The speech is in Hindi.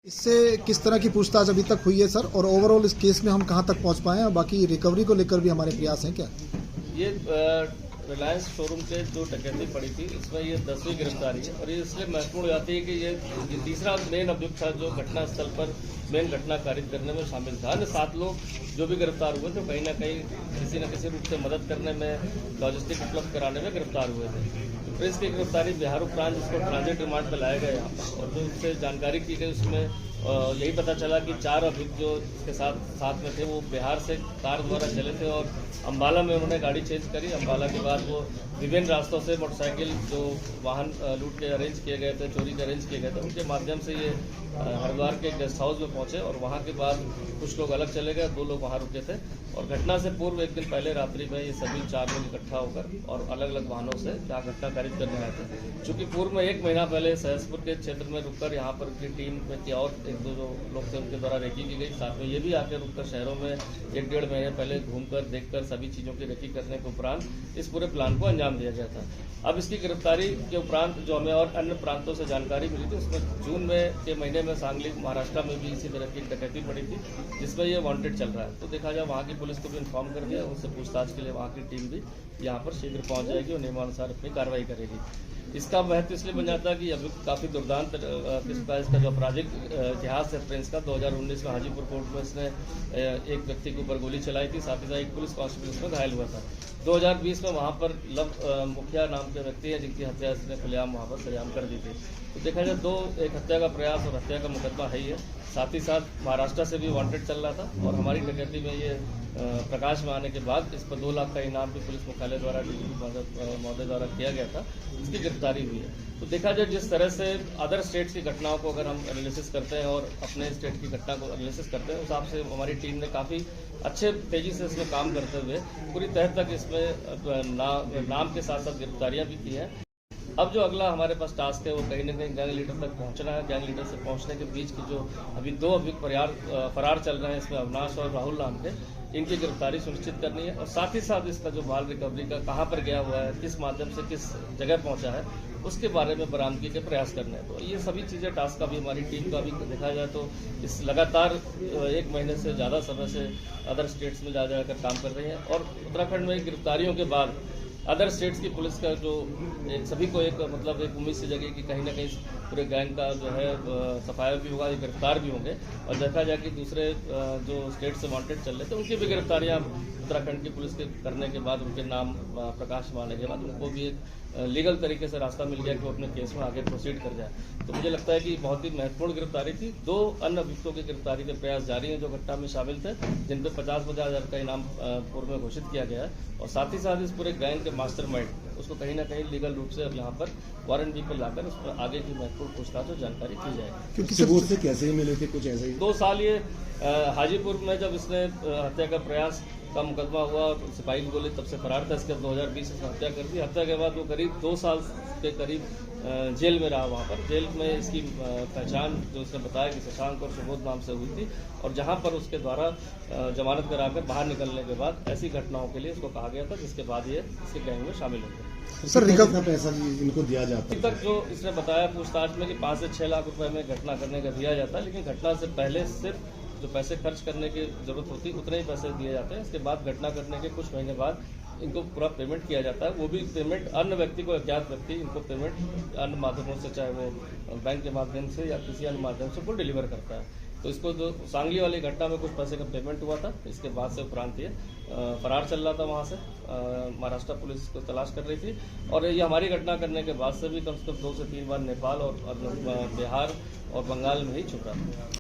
इससे किस तरह की पूछताछ अभी तक हुई है सर, और ओवरऑल इस केस में हम कहां तक पहुंच पाए हैं, बाकी रिकवरी को लेकर भी हमारे प्रयास हैं क्या? ये रिलायंस शोरूम के जो डकैती पड़ी थी इसमें ये 10वीं गिरफ्तारी है और ये इसलिए महत्वपूर्ण हो जाती है कि ये तीसरा मेन अभियुक्त था जो घटनास्थल पर मेन घटना कारित करने में शामिल था। अन्य 7 लोग जो भी गिरफ्तार हुए थे कहीं ना कहीं किसी न किसी रूप से मदद करने में, लॉजिस्टिक उपलब्ध कराने में गिरफ्तार हुए थे। प्रेस की गिरफ्तारी बिहार उपरांत जिसको ट्रांजिट रिमांड पर लाया गया यहाँ पर, और जो उससे जानकारी की गई उसमें यही पता चला कि 4 अभियुक्त जो इसके साथ में थे वो बिहार से कार द्वारा चले थे और अम्बाला में उन्होंने गाड़ी चेंज करी। अम्बाला के बाद वो विभिन्न रास्तों से मोटरसाइकिल जो वाहन लूट के अरेंज किए गए थे, चोरी के अरेंज किए गए थे, उनके माध्यम से ये हरिद्वार के गेस्ट हाउस में पहुंचे और वहां के बाद कुछ लोग अलग चले गए, 2 लोग वहां रुके थे और घटना से पूर्व एक दिन पहले रात्रि में ये सभी 4 लोग इकट्ठा होकर और अलग अलग वाहनों से जहाँ घटना कारित करने आए थे। चूंकि पूर्व में 1 महीना पहले सहसपुर के क्षेत्र में रुककर यहाँ पर उनकी टीम में थी और 1-2 जो लोग थे उनके द्वारा रेकी की गई। साथ में ये भी आकर रुककर शहरों में 1-1.5 महीने पहले घूमकर देखकर सभी चीज़ों की रेकी करने के उपरांत इस पूरे प्लान को अंजाम दिया गया था। अब इसकी गिरफ्तारी के उपरांत जो हमें और अन्य प्रांतों से जानकारी मिली थी उसमें जून के महीने में सांगली महाराष्ट्र में भी इसी तरह की डकैती पड़ी थी जिसमें ये वांटेड चल रहा है। तो देखा जाए वहाँ की पुलिस को भी इन्फॉर्म कर दिया, उनसे पूछताछ के लिए वहाँ की टीम भी यहाँ पर शीघ्र पहुँच जाएगी और नियमानुसार अपनी कार्रवाई करेगी। इसका महत्व इसलिए बन जाता है कि अभी काफ़ी दुर्दांत किस्म का इसका जो आपराधिक इतिहास है प्रिंस का 2019 में हाजीपुर कोर्ट में इसने एक व्यक्ति के ऊपर गोली चलाई थी, साथ ही साथ एक पुलिस कांस्टेबल इसमें घायल हुआ था। 2020 में वहाँ पर लव मुखिया नाम के व्यक्ति है जिनकी हत्या इसने खुलेआम वहाँ पर सरेआम कर दी थी। तो देखा जाए एक हत्या का प्रयास और हत्या का मुकदमा है ही है। साथ ही साथ महाराष्ट्र से भी वांटेड चल रहा था और हमारी डकैती में ये प्रकाश में आने के बाद इस पर 2 लाख का इनाम भी पुलिस मुख्यालय द्वारा डीजीपी महोदय द्वारा किया गया था, इसकी गिरफ्तारी हुई है। तो देखा जाए जिस तरह से अदर स्टेट्स की घटनाओं को अगर हम एनालिसिस करते हैं और अपने स्टेट की घटना को एनालिसिस करते हैं उस हिसाब से हमारी टीम ने काफ़ी अच्छे तेज़ी से इसमें काम करते हुए पूरी तह तक इसमें नाम के साथ साथ गिरफ्तारियाँ भी की हैं। अब जो अगला हमारे पास टास्क है वो कहीं ना कहीं गैंग लीडर तक पहुंचना है। गैंग लीडर से पहुंचने के बीच की जो अभी 2 अभियुक्त फरार चल रहे हैं, इसमें अविनाश और राहुल नाम के, इनकी गिरफ्तारी सुनिश्चित करनी है और साथ ही साथ इसका जो माल रिकवरी का कहाँ पर गया हुआ है, किस माध्यम से किस जगह पहुंचा है, उसके बारे में बरामदगी के प्रयास करने हैं। तो ये सभी चीज़ें टास्क का भी हमारी टीम का भी देखा जाए तो इस लगातार 1 महीने से ज़्यादा समय से अदर स्टेट्स में जा जाकर काम कर रही है और उत्तराखंड में गिरफ्तारियों के बाद अदर स्टेट्स की पुलिस का जो सभी को एक उम्मीद सी जगी कि कहीं ना कहीं पूरे गैंग का जो है सफाया भी होगा, गिरफ्तार भी होंगे और देखा जाए कि दूसरे जो स्टेट से वांटेड चल रहे थे उनकी भी गिरफ्तारियां उत्तराखंड की पुलिस के करने के बाद, उनके नाम प्रकाश में आने के बाद उनको भी एक लीगल तरीके से रास्ता मिल गया कि वो अपने केस में आगे प्रोसीड कर जाए। तो मुझे लगता है कि बहुत ही महत्वपूर्ण गिरफ्तारी थी। 2 अन्य अभियुक्तों की गिरफ्तारी के प्रयास जारी हैं जो घटना में शामिल थे, जिन पर 50-50 हज़ार का इनाम पूर्व में घोषित किया गया है और साथ ही साथ इस पूरे गैंग के मास्टरमाइंड उसको कहीं ना कहीं लीगल रूप से अब यहाँ पर वारंट भी पर लाकर उस पर आगे की महत्वपूर्ण पूछताछ और जानकारी की जाएगी। क्योंकि सबूत से कैसे ही मिले थे, कुछ ऐसे ही 2 साल ये हाजीपुर में जब इसने हत्या का प्रयास का मुकदमा हुआ और सिपाही की गोली तब से फरार था। इसके 2020 में हत्या कर दी। हत्या के बाद वो करीब 2 साल के करीब जेल में रहा। वहाँ पर जेल में इसकी पहचान जो उसने बताया कि शशांक और सुबोध नाम से हुई थी और जहाँ पर उसके द्वारा जमानत कराकर बाहर निकलने के बाद ऐसी घटनाओं के लिए उसको कहा गया था, जिसके बाद ये इसके गैंग में शामिल हो गया। सर कितना पैसा इनको दिया जाता है? अभी तक जो इसने बताया पूछताछ में कि 5 से 6 लाख रुपए में घटना करने का दिया जाता है, लेकिन घटना से पहले सिर्फ जो पैसे खर्च करने की जरूरत होती है उतने ही पैसे दिए जाते हैं। इसके बाद घटना करने के कुछ महीने बाद इनको पूरा पेमेंट किया जाता है। वो भी पेमेंट अन्य व्यक्ति को, अज्ञात व्यक्ति इनको पेमेंट अन्य माध्यमों से, चाहे वो बैंक के माध्यम से या किसी अन्य माध्यम से, वो डिलीवर करता है। तो इसको जो सांगली वाली घटना में कुछ पैसे का पेमेंट हुआ था, इसके बाद से उपरांत ये फरार चल रहा था वहाँ से। महाराष्ट्र पुलिस को तलाश कर रही थी और ये हमारी घटना करने के बाद से भी कम से कम 2 से 3 बार नेपाल और बिहार और बंगाल में ही छुपा था।